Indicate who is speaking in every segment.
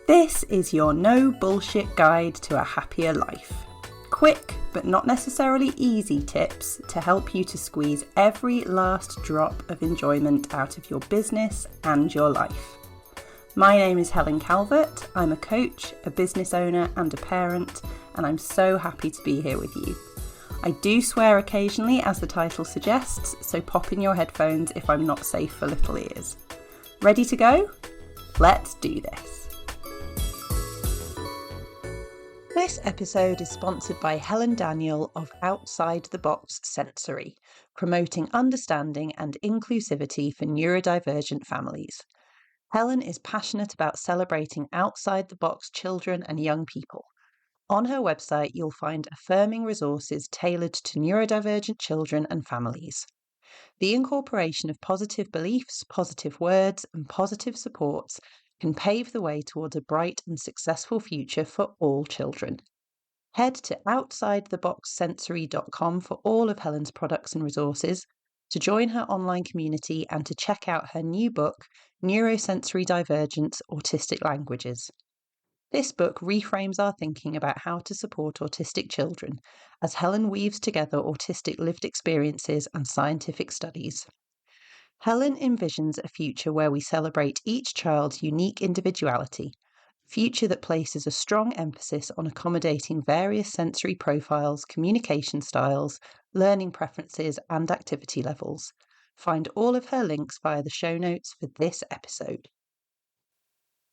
Speaker 1: This is your no bullshit guide to a happier life. Quick, but not necessarily easy tips to help you to squeeze every last drop of enjoyment out of your business and your life. My name is Helen Calvert. I'm a coach, a business owner and a parent, and I'm so happy to be here with you. I do swear occasionally, as the title suggests, so pop in your headphones if I'm not safe for little ears. Ready to go? Let's do this. This episode is sponsored by Helen Daniel of Outside the Box Sensory, promoting understanding and inclusivity for neurodivergent families. Helen is passionate about celebrating outside the box children and young people. On her website, you'll find affirming resources tailored to neurodivergent children and families. The incorporation of positive beliefs, positive words, and positive supports can pave the way towards a bright and successful future for all children. Head to outsidetheboxsensory.com for all of Helen's products and resources, to join her online community and to check out her new book, Neurosensory Divergence: Autistic Languages. This book reframes our thinking about how to support autistic children as Helen weaves together autistic lived experiences and scientific studies. Helen envisions a future where we celebrate each child's unique individuality, a future that places a strong emphasis on accommodating various sensory profiles, communication styles, learning preferences, and activity levels. Find all of her links via the show notes for this episode.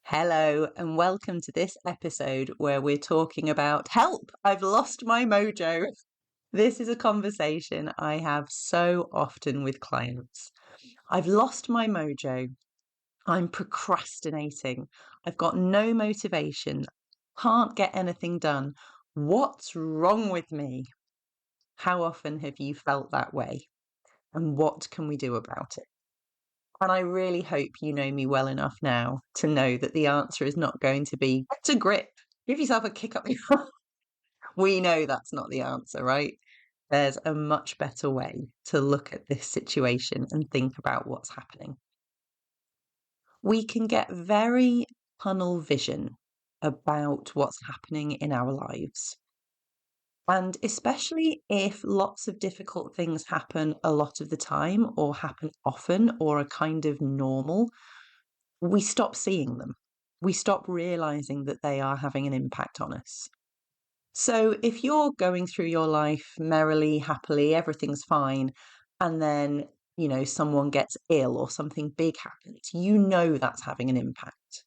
Speaker 1: Hello, and welcome to this episode where we're talking about help, I've lost my mojo. This is a conversation I have so often with clients. I've lost my mojo. I'm procrastinating. I've got no motivation. Can't get anything done. What's wrong with me? How often have you felt that way? And what can we do about it? And I really hope you know me well enough now to know that the answer is not going to be get a grip, give yourself a kick up the arse. We know that's not the answer, right? There's a much better way to look at this situation and think about what's happening. We can get very tunnel vision about what's happening in our lives. And especially if lots of difficult things happen a lot of the time or happen often or are kind of normal, we stop seeing them. We stop realizing that they are having an impact on us. So if you're going through your life merrily, happily, everything's fine, and then, someone gets ill or something big happens, that's having an impact.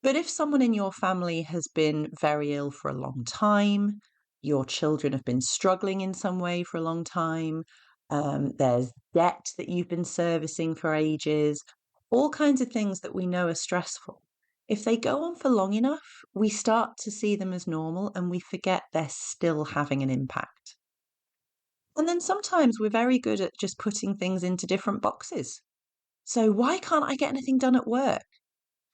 Speaker 1: But if someone in your family has been very ill for a long time, your children have been struggling in some way for a long time, there's debt that you've been servicing for ages, all kinds of things that we know are stressful. If they go on for long enough, we start to see them as normal and we forget they're still having an impact. And then sometimes we're very good at just putting things into different boxes. So why can't I get anything done at work?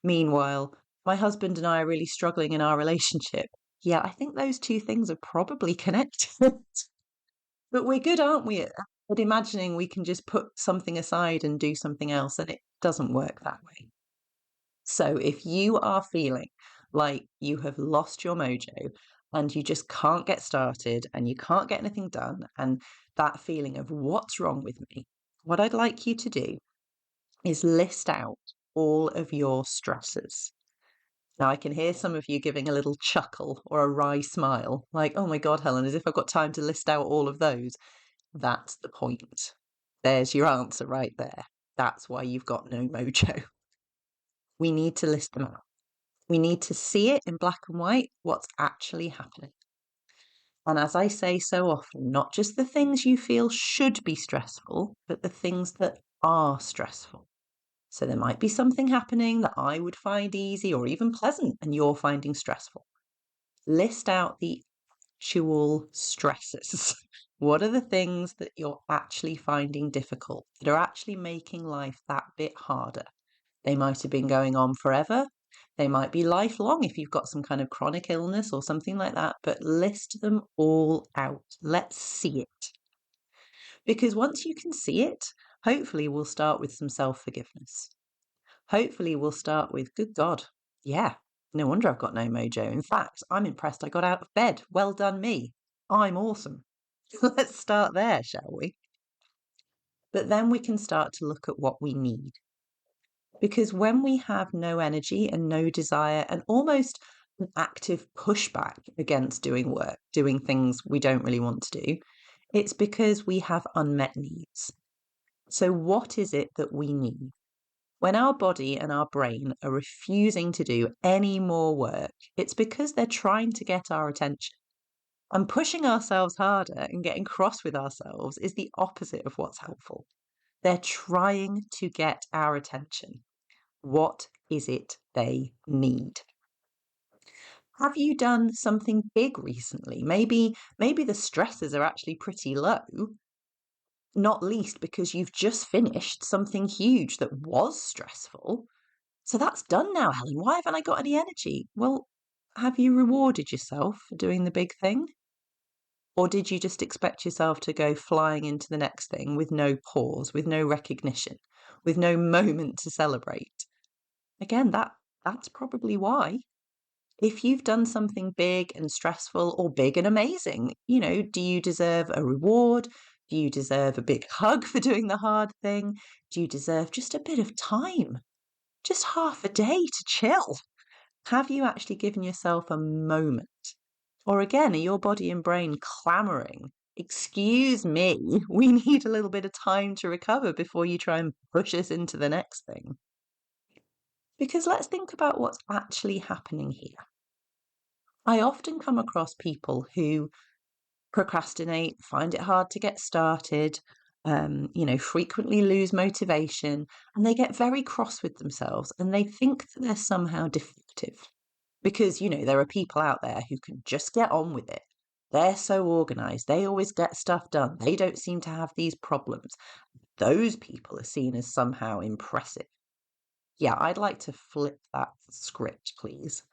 Speaker 1: Meanwhile, my husband and I are really struggling in our relationship. Yeah, I think those two things are probably connected. But we're good, aren't we, at imagining we can just put something aside and do something else, and it doesn't work that way. So if you are feeling like you have lost your mojo and you just can't get started and you can't get anything done, and that feeling of what's wrong with me, what I'd like you to do is list out all of your stressors. Now, I can hear some of you giving a little chuckle or a wry smile, like, oh my God, Helen, as if I've got time to list out all of those. That's the point. There's your answer right there. That's why you've got no mojo. We need to list them out. We need to see it in black and white, what's actually happening. And as I say so often, not just the things you feel should be stressful, but the things that are stressful. So there might be something happening that I would find easy or even pleasant and you're finding stressful. List out the actual stresses. What are the things that you're actually finding difficult, that are actually making life that bit harder? They might have been going on forever. They might be lifelong if you've got some kind of chronic illness or something like that, but list them all out. Let's see it. Because once you can see it, hopefully we'll start with some self-forgiveness. Hopefully we'll start with, good God, yeah, No wonder I've got no mojo. In fact, I'm impressed I got out of bed. Well done, me. I'm awesome. Let's start there, shall we? But then we can start to look at what we need. Because when we have no energy and no desire and almost an active pushback against doing work, doing things we don't really want to do, it's because we have unmet needs. So, what is it that we need? When our body and our brain are refusing to do any more work, it's because they're trying to get our attention. And pushing ourselves harder and getting cross with ourselves is the opposite of what's helpful. They're trying to get our attention. What is it they need? Have you done something big recently? Maybe the stresses are actually pretty low, not least because you've just finished something huge that was stressful. So that's done now, Helen. Why haven't I got any energy? Well, have you rewarded yourself for doing the big thing? Or did you just expect yourself to go flying into the next thing with no pause, with no recognition, with no moment to celebrate? Again, that's probably why. If you've done something big and stressful or big and amazing, do you deserve a reward? Do you deserve a big hug for doing the hard thing? Do you deserve just a bit of time? Just half a day to chill? Have you actually given yourself a moment? Or again, are your body and brain clamoring? Excuse me, we need a little bit of time to recover before you try and push us into the next thing. Because let's think about what's actually happening here. I often come across people who procrastinate, find it hard to get started, frequently lose motivation, and they get very cross with themselves and they think that they're somehow defective. Because, there are people out there who can just get on with it. They're so organized. They always get stuff done. They don't seem to have these problems. Those people are seen as somehow impressive. Yeah, I'd like to flip that script, please.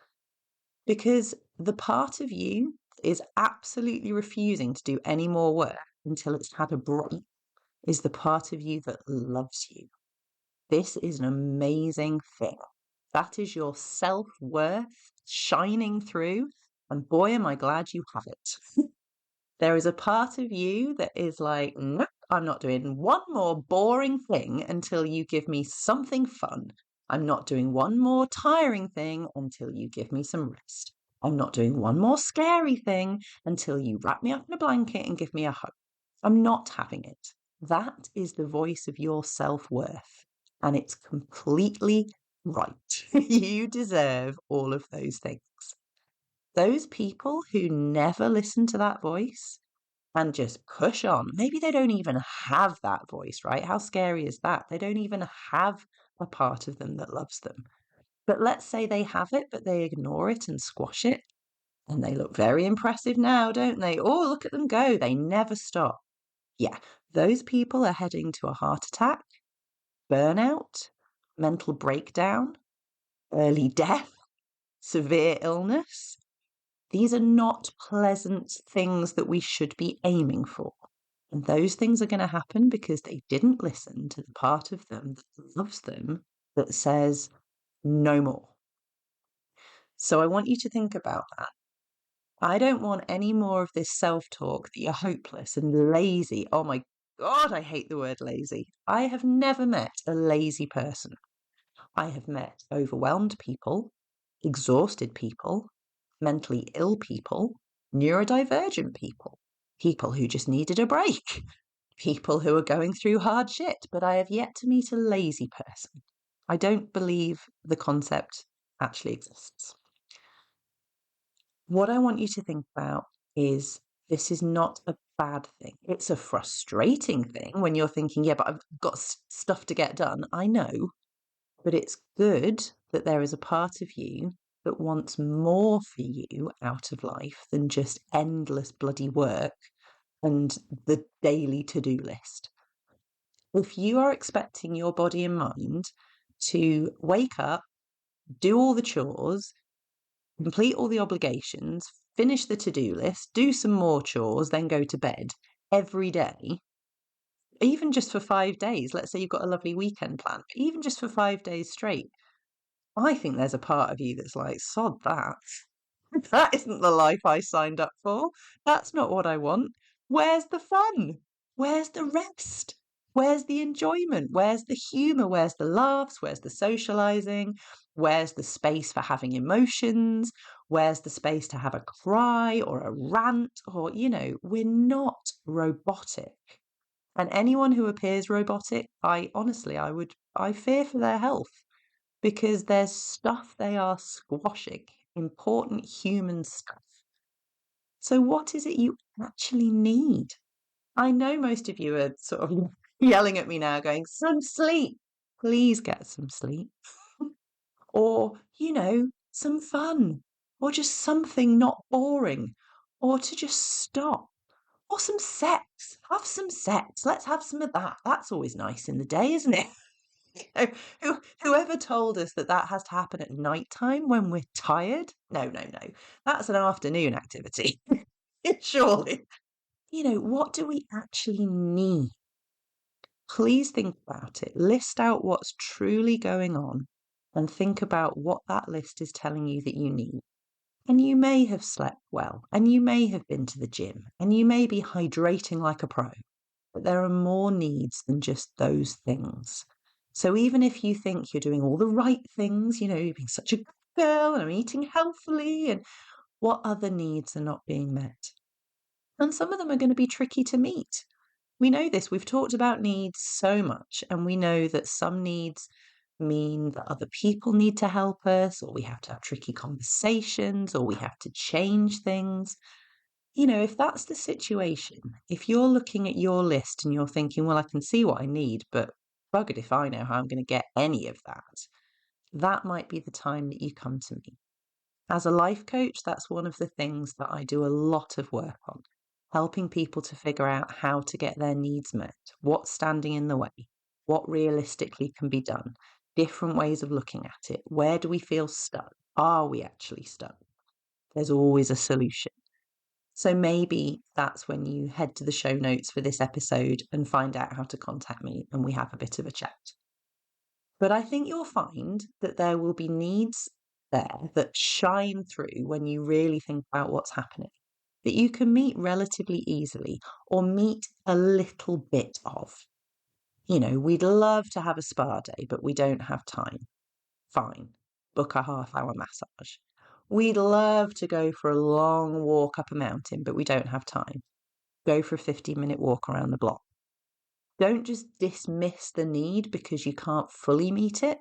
Speaker 1: Because the part of you is absolutely refusing to do any more work until it's had a break is the part of you that loves you. This is an amazing thing. That is your self-worth shining through, and boy, am I glad you have it. There is a part of you that is like, nope, I'm not doing one more boring thing until you give me something fun. I'm not doing one more tiring thing until you give me some rest. I'm not doing one more scary thing until you wrap me up in a blanket and give me a hug. I'm not having it. That is the voice of your self-worth, and it's completely right. You deserve all of those things. Those people who never listen to that voice and just push on, maybe they don't even have that voice, right? How scary is that? They don't even have a part of them that loves them. But let's say they have it, but they ignore it and squash it. And they look very impressive now, don't they? Oh, look at them go. They never stop. Yeah, those people are heading to a heart attack, burnout, mental breakdown, early death, severe illness. These are not pleasant things that we should be aiming for. And those things are going to happen because they didn't listen to the part of them that loves them, that says no more. So I want you to think about that. I don't want any more of this self-talk that you're hopeless and lazy. Oh my God, I hate the word lazy. I have never met a lazy person. I have met overwhelmed people, exhausted people, mentally ill people, neurodivergent people, people who just needed a break, people who are going through hard shit, but I have yet to meet a lazy person. I don't believe the concept actually exists. What I want you to think about is this is not a bad thing. It's a frustrating thing when you're thinking, yeah, but I've got stuff to get done. I know, but it's good that there is a part of you that wants more for you out of life than just endless bloody work and the daily to-do list. If you are expecting your body and mind to wake up, do all the chores, complete all the obligations, finish the to-do list, do some more chores, then go to bed every day, even just for 5 days, let's say you've got a lovely weekend plan, but even just for 5 days straight, I think there's a part of you that's like, sod that. That isn't the life I signed up for. That's not what I want. Where's the fun? Where's the rest? Where's the enjoyment? Where's the humour? Where's the laughs? Where's the socialising? Where's the space for having emotions? Where's the space to have a cry or a rant? Or, we're not robotic. And anyone who appears robotic, I fear for their health because there's stuff they are squashing, important human stuff. So, what is it you actually need? I know most of you are sort of yelling at me now, going, some sleep. Please get some sleep. Or, some fun. Or just something not boring. Or to just stop. Or some sex. Have some sex. Let's have some of that. That's always nice in the day, isn't it? Whoever told us that has to happen at night time when we're tired? No, no, no. That's an afternoon activity. Surely. What do we actually need? Please think about it. List out what's truly going on and think about what that list is telling you that you need. And you may have slept well, and you may have been to the gym, and you may be hydrating like a pro, but there are more needs than just those things. So even if you think you're doing all the right things, you're being such a good girl and I'm eating healthily, and what other needs are not being met? And some of them are going to be tricky to meet. We know this. We've talked about needs so much, and we know that some needs mean that other people need to help us, or we have to have tricky conversations, or we have to change things. If that's the situation, if you're looking at your list and you're thinking, well, I can see what I need, but buggered if I know how I'm going to get any of that, that might be the time that you come to me. As a life coach, that's one of the things that I do a lot of work on, helping people to figure out how to get their needs met, what's standing in the way, what realistically can be done, different ways of looking at it. Where do we feel stuck? Are we actually stuck? There's always a solution. So maybe that's when you head to the show notes for this episode and find out how to contact me and we have a bit of a chat. But I think you'll find that there will be needs there that shine through when you really think about what's happening, that you can meet relatively easily or meet a little bit of. We'd love to have a spa day, but we don't have time. Fine, book a half-hour massage. We'd love to go for a long walk up a mountain, but we don't have time. Go for a 15-minute walk around the block. Don't just dismiss the need because you can't fully meet it.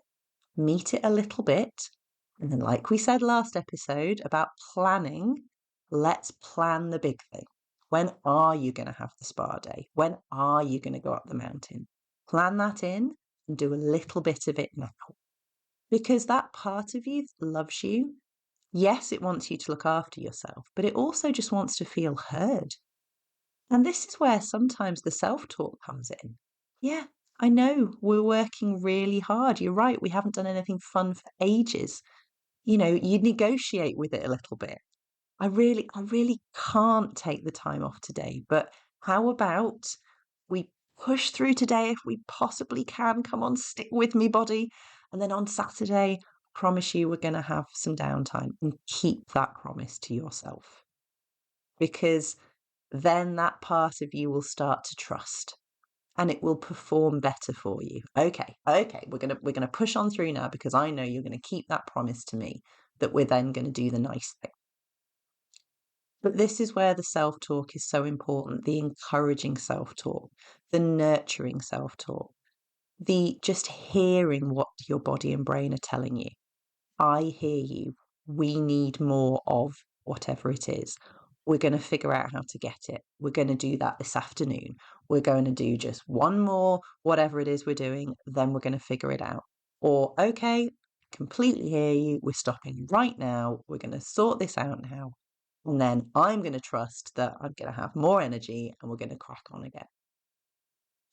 Speaker 1: Meet it a little bit. And then, like we said last episode about planning, let's plan the big thing. When are you going to have the spa day? When are you going to go up the mountain? Plan that in and do a little bit of it now. Because that part of you loves you. Yes, it wants you to look after yourself, but it also just wants to feel heard. And this is where sometimes the self-talk comes in. Yeah, I know we're working really hard. You're right. We haven't done anything fun for ages. You negotiate with it a little bit. I really can't take the time off today, but how about we push through today if we possibly can? Come on, stick with me, body. And then on Saturday, I promise you we're going to have some downtime, and keep that promise to yourself. Because then that part of you will start to trust and it will perform better for you. Okay, we're going to push on through now because I know you're going to keep that promise to me that we're then going to do the nice thing. But this is where the self-talk is so important, the encouraging self-talk, the nurturing self-talk, the just hearing what your body and brain are telling you. I hear you. We need more of whatever it is. We're going to figure out how to get it. We're going to do that this afternoon. We're going to do just one more, whatever it is we're doing, then we're going to figure it out. Or, okay, completely hear you. We're stopping right now. We're going to sort this out now. And then I'm going to trust that I'm going to have more energy and we're going to crack on again.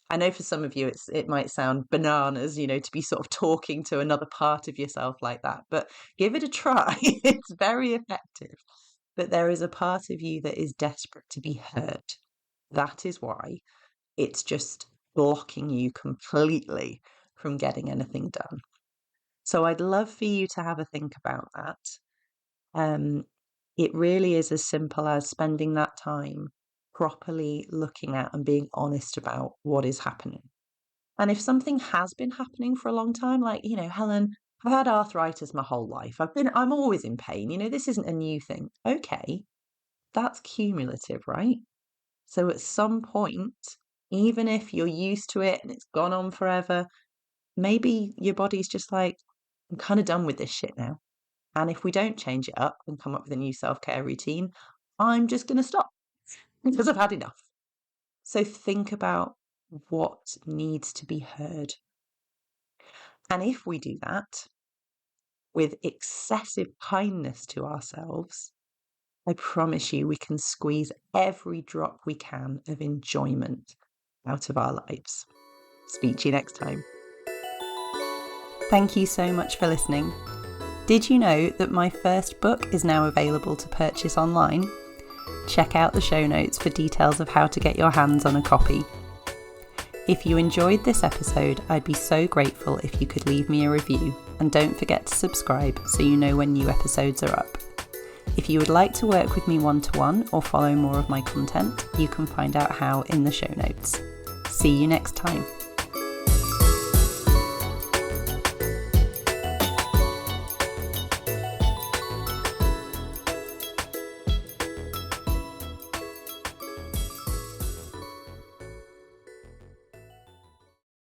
Speaker 1: I know for some of you it might sound bananas, to be sort of talking to another part of yourself like that, but give it a try. It's very effective. But there is a part of you that is desperate to be heard. That is why it's just blocking you completely from getting anything done. So I'd love for you to have a think about that. It really is as simple as spending that time properly looking at and being honest about what is happening. And if something has been happening for a long time, like, Helen, I've had arthritis my whole life. I'm always in pain. This isn't a new thing. Okay, that's cumulative, right? So at some point, even if you're used to it and it's gone on forever, maybe your body's just like, I'm kind of done with this shit now. And if we don't change it up and come up with a new self-care routine, I'm just going to stop because I've had enough. So think about what needs to be heard. And if we do that with excessive kindness to ourselves, I promise you we can squeeze every drop we can of enjoyment out of our lives. Speak to you next time. Thank you so much for listening. Did you know that my first book is now available to purchase online? Check out the show notes for details of how to get your hands on a copy. If you enjoyed this episode, I'd be so grateful if you could leave me a review, and don't forget to subscribe so you know when new episodes are up. If you would like to work with me one-to-one or follow more of my content, you can find out how in the show notes. See you next time.